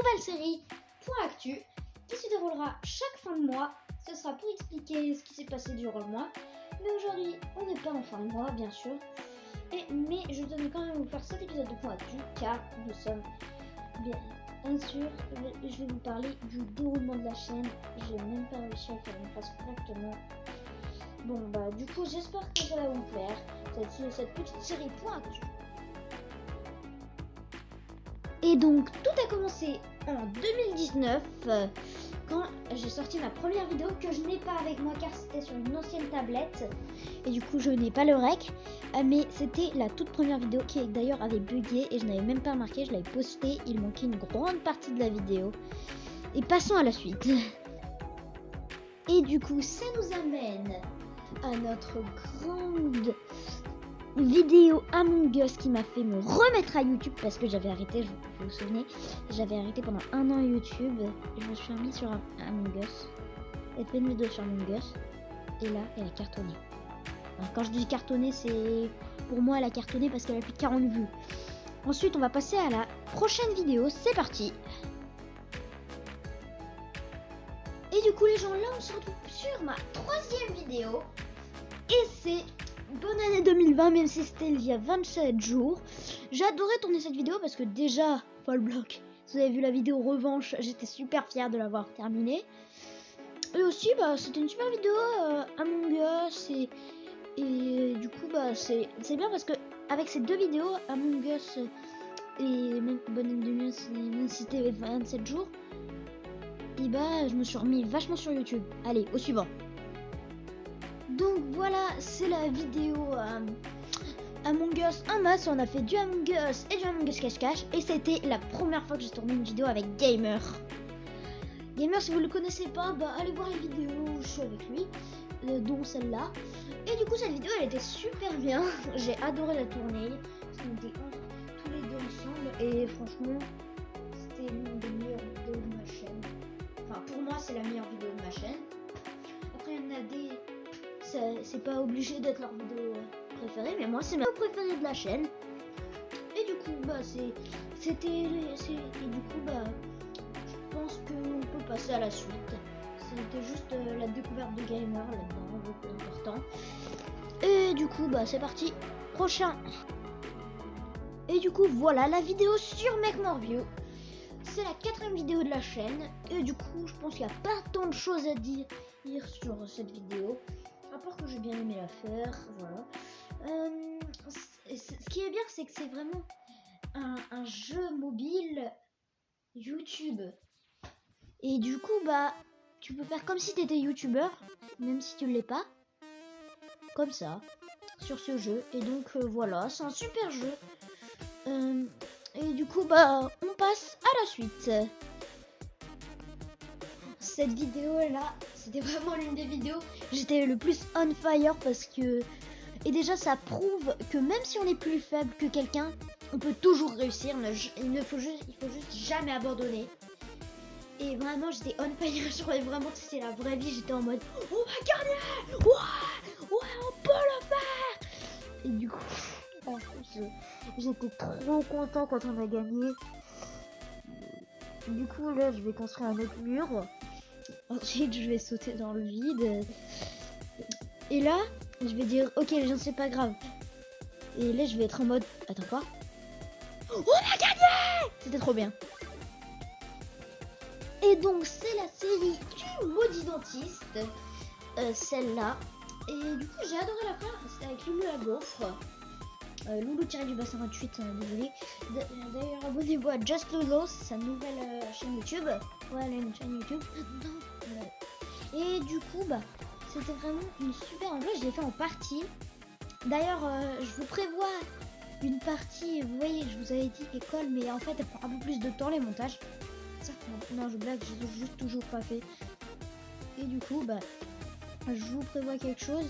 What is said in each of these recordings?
nouvelle série Point Actu qui se déroulera chaque fin de mois. Ce sera pour expliquer ce qui s'est passé durant le mois. Mais aujourd'hui, on n'est pas en fin de mois, bien sûr. Mais je tenais quand même vous faire cet épisode de Point Actu car nous sommes bien sûr. Je vais vous parler du déroulement de la chaîne. J'ai même pas réussi à faire une phrase correctement. Bon bah du coup j'espère que ça va vous plaire cette petite série Point Actu. Et donc tout a commencé en 2019 quand j'ai sorti ma première vidéo que je n'ai pas avec moi car c'était sur une ancienne tablette et du coup je n'ai pas le rec, mais c'était la toute première vidéo qui d'ailleurs avait bugué et je n'avais même pas remarqué, je l'avais postée, il manquait une grande partie de la vidéo. Et passons à la suite. Et du coup ça nous amène à notre grande vidéo Among Us qui m'a fait me remettre à YouTube parce que j'avais arrêté, vous vous souvenez, j'avais arrêté pendant un an YouTube et je me suis remis sur Among Us. J'ai fait une vidéo sur Among Us et là elle a cartonné. Alors, quand je dis cartonné, c'est pour moi elle a cartonné parce qu'elle a plus de 40 vues. Ensuite on va passer à la prochaine vidéo, c'est parti. Et du coup les gens, là on se retrouve sur ma troisième vidéo et c'est bonne année 2020, même si c'était il y a 27 jours. J'ai adoré tourner cette vidéo parce que déjà, Paul Block, si vous avez vu la vidéo revanche, j'étais super fière de l'avoir terminée. Et aussi, bah, c'était une super vidéo Among Us et du coup, bah, c'est bien parce que avec ces deux vidéos, Among Us et même bonne année 2020, même si c'était 27 jours, et bah, je me suis remis vachement sur YouTube. Allez, au suivant. Donc voilà, c'est la vidéo Among Us en masse. On a fait du Among Us et du Among Us cache-cache. Et c'était la première fois que j'ai tourné une vidéo avec Gamer. Gamer, si vous le connaissez pas, bah allez voir les vidéos où je suis avec lui, dont celle-là. Et du coup, cette vidéo, elle était super bien. J'ai adoré la tourner. On était tous les deux ensemble. Et franchement, c'était l'une des meilleures vidéos de ma chaîne. Enfin, pour moi, c'est la meilleure vidéo de ma chaîne. Après, il y en a des... C'est pas obligé d'être leur vidéo préférée, mais moi c'est ma préférée de la chaîne. Et du coup bah je pense qu'on peut passer à la suite. C'était juste la découverte de Gamer là-dedans, beaucoup important. Et du coup bah c'est parti, prochain. Et du coup voilà la vidéo sur Make More View. C'est la 4e vidéo de la chaîne. Et du coup je pense qu'il n'y a pas tant de choses à dire sur cette vidéo. À part que j'ai bien aimé la faire, voilà. Ce qui est bien, c'est que c'est vraiment un jeu mobile YouTube. Et du coup, bah, tu peux faire comme si tu étais youtubeur, même si tu ne l'es pas. Comme ça, sur ce jeu. Et donc, voilà, c'est un super jeu. Et du coup, bah, on passe à la suite. Cette vidéo là, c'était vraiment l'une des vidéos j'étais le plus on fire parce que... Et déjà ça prouve que même si on est plus faible que quelqu'un, on peut toujours réussir, il faut juste jamais abandonner. Et vraiment j'étais on fire, je croyais vraiment que c'était la vraie vie, j'étais en mode on va gagner, ouais, on peut le faire. Et du coup, j'étais trop content quand on a gagné. Du coup là je vais construire un autre mur. Ensuite, je vais sauter dans le vide. Et là, je vais dire, ok, les gens, c'est pas grave. Et là, je vais être en mode, attends quoi? On a gagné! C'était trop bien. Et donc, c'est la série du maudit dentiste. Celle-là. Et du coup, j'ai adoré la faire. C'était avec Loulou la gaufre. Loulou-du-bassin 28, désolé. D'ailleurs, abonnez-vous à Just Loulou, sa nouvelle chaîne YouTube. Ouais, elle a une chaîne YouTube. Et du coup, bah, c'était vraiment une super... En vrai, je l'ai fait en partie. D'ailleurs, je vous prévois une partie... Vous voyez, je vous avais dit école, mais en fait, elle prend un peu plus de temps, les montages. Ça, non, je blague, j'ai juste toujours pas fait. Et du coup, bah, je vous prévois quelque chose.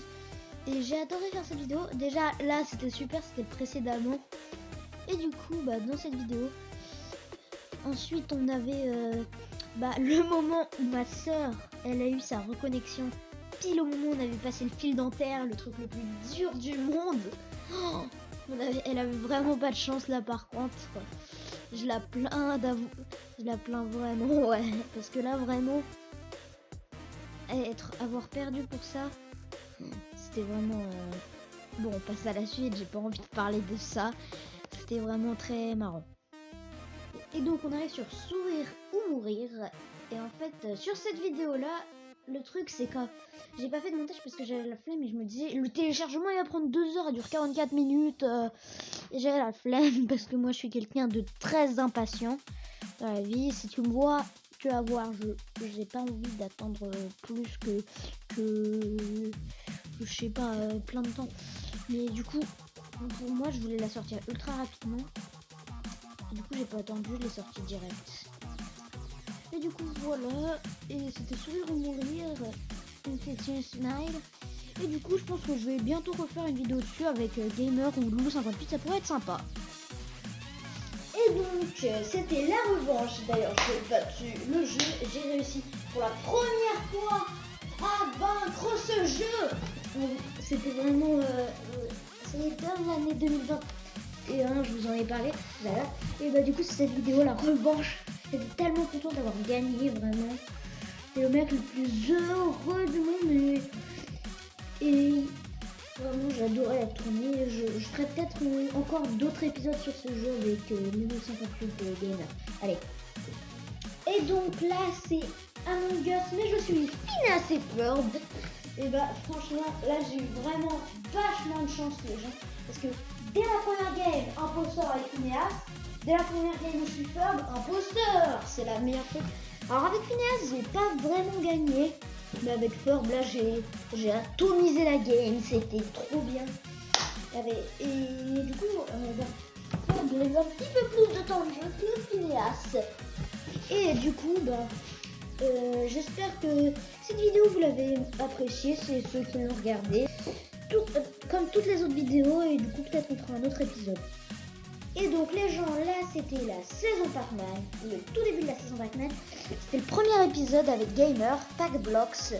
Et j'ai adoré faire cette vidéo. Déjà, là, c'était super, c'était précédemment. Et du coup, bah, dans cette vidéo... Ensuite, on avait... le moment où ma soeur, elle a eu sa reconnexion, pile au moment où on avait passé le fil dentaire, le truc le plus dur du monde. Elle avait vraiment pas de chance là par contre. je la plains je la plains vraiment, ouais, parce que là vraiment avoir perdu pour ça, c'était vraiment bon, on passe à la suite, j'ai pas envie de parler de ça, c'était vraiment très marrant. Et donc on arrive sur sourire ou mourir, et en fait sur cette vidéo là, le truc c'est que j'ai pas fait de montage parce que j'avais la flemme et je me disais le téléchargement il va prendre 2 heures, il dure 44 minutes et j'avais la flemme parce que moi je suis quelqu'un de très impatient dans la vie. Si tu me vois, tu vas voir, j'ai pas envie d'attendre plus que je sais pas plein de temps, mais du coup pour moi je voulais la sortir ultra rapidement et du coup j'ai pas attendu, je l'ai sortie direct. Et du coup voilà, et c'était sourire ou mourir, Infection Smile. Et du coup je pense que je vais bientôt refaire une vidéo dessus avec Gamer ou Loulou58, ça pourrait être sympa. Et donc c'était la revanche, d'ailleurs j'ai battu le jeu, j'ai réussi pour la première fois à vaincre ce jeu. C'était vraiment, c'était dans l'année 2021, je vous en ai parlé, voilà. Et bah du coup c'est cette vidéo, la revanche. J'étais tellement content d'avoir gagné, vraiment. C'est le mec le plus heureux du monde et vraiment j'adorais la tournée. Je ferai peut-être encore d'autres épisodes sur ce jeu avec Loulou58 Gamer. Allez. Et donc là c'est Among Us, mais je suis Phineas et Ferb. Et bah franchement là j'ai eu vraiment vachement de chance les gens. Parce que dès la première game, imposteur avec Phineas. Dès la première game où je suis Ferb, imposteur, c'est la meilleure chose. Alors avec Phineas, j'ai pas vraiment gagné, mais avec Ferb, là j'ai atomisé la game, c'était trop bien. Et du coup, Ferb il a eu un petit peu plus de temps de jeu que Phineas. Et du coup, j'espère que cette vidéo vous l'avez appréciée, c'est ceux qui l'ont regardé. Comme toutes les autres vidéos, et du coup peut-être on fera un autre épisode. Et donc les gens, là c'était la saison Pac-Man, le tout début de la saison Pac-Man. C'était le premier épisode avec Gamer, Pac-Blox.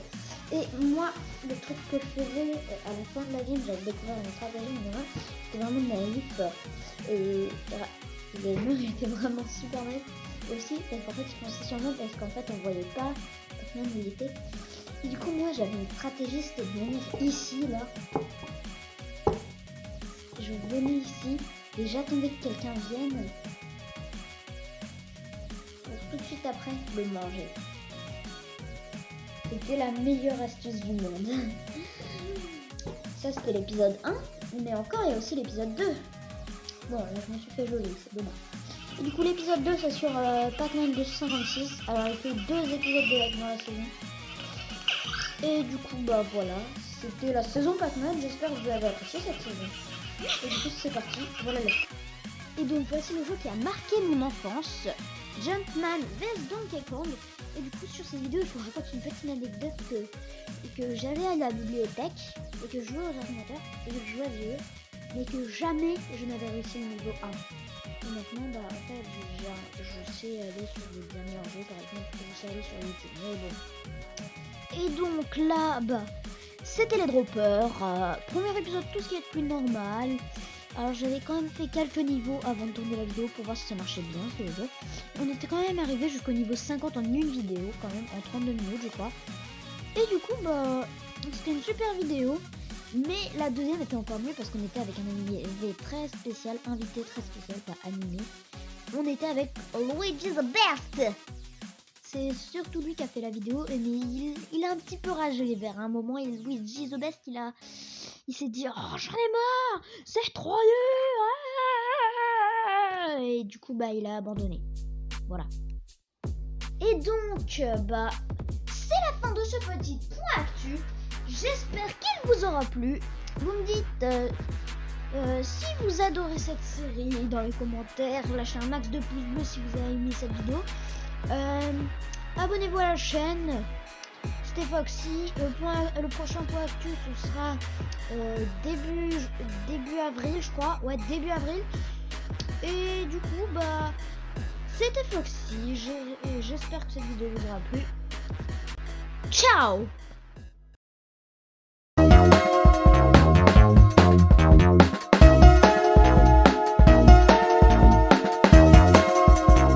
Et moi, le truc que je faisais à la fin de la game, j'avais découvert une stratégie, c'était vraiment naïf. Et Gamer était vraiment super naïf aussi, parce qu'en fait il pensait sur moi, parce qu'en fait on voyait pas Pac-Man où il était. Et du coup moi j'avais une stratégie, c'était de venir ici, là. Je venais ici. Et j'attendais que quelqu'un vienne. Et tout de suite après, le manger. C'était la meilleure astuce du monde. Ça c'était l'épisode 1. Mais encore il y a aussi l'épisode 2. Bon là je me suis fait joli, c'est dommage. Et du coup l'épisode 2 c'est sur Pac-Man 256. Alors il fait 2 épisodes de dans la saison. Et du coup bah voilà. C'était la saison Pac-Man. J'espère que vous avez apprécié cette saison. Et du coup c'est parti, voilà là. Et donc voici le jeu qui a marqué mon enfance, Jumpman vs Donkey Kong. Et du coup sur cette vidéo il faut que je raconte une petite anecdote que j'allais à la bibliothèque et que je jouais aux ordinateurs et que je jouais à des jeux, mais que jamais je n'avais réussi le niveau 1. Et maintenant bah en fait je sais aller sur des derniers jeux, par exemple je sais aller sur YouTube, mais bon. Et donc là bah c'était les droppers, premier épisode tout ce qui est plus normal. Alors j'avais quand même fait quelques niveaux avant de tourner la vidéo pour voir si ça marchait bien ce jeu. On était quand même arrivé jusqu'au niveau 50 en une vidéo quand même, en 32 minutes je crois. Et du coup bah c'était une super vidéo. Mais la deuxième était encore mieux parce qu'on était avec un animé très spécial, invité très spécial, pas animé. On était avec Luigi the Best. C'est surtout lui qui a fait la vidéo, mais il a un petit peu ragé vers un moment. Et Luigi the Best, il s'est dit oh j'en ai marre, c'est trop dur. Et du coup bah il a abandonné. Voilà. Et donc bah c'est la fin de ce petit point actu. J'espère qu'il vous aura plu. Vous me dites si vous adorez cette série dans les commentaires, lâchez un max de pouces bleus si vous avez aimé cette vidéo. Abonnez-vous à la chaîne. C'était Foxy. Le prochain point actu ce sera début avril je crois. Ouais, début avril. Et du coup bah c'était Foxy. J'espère que cette vidéo vous aura plu. Ciao.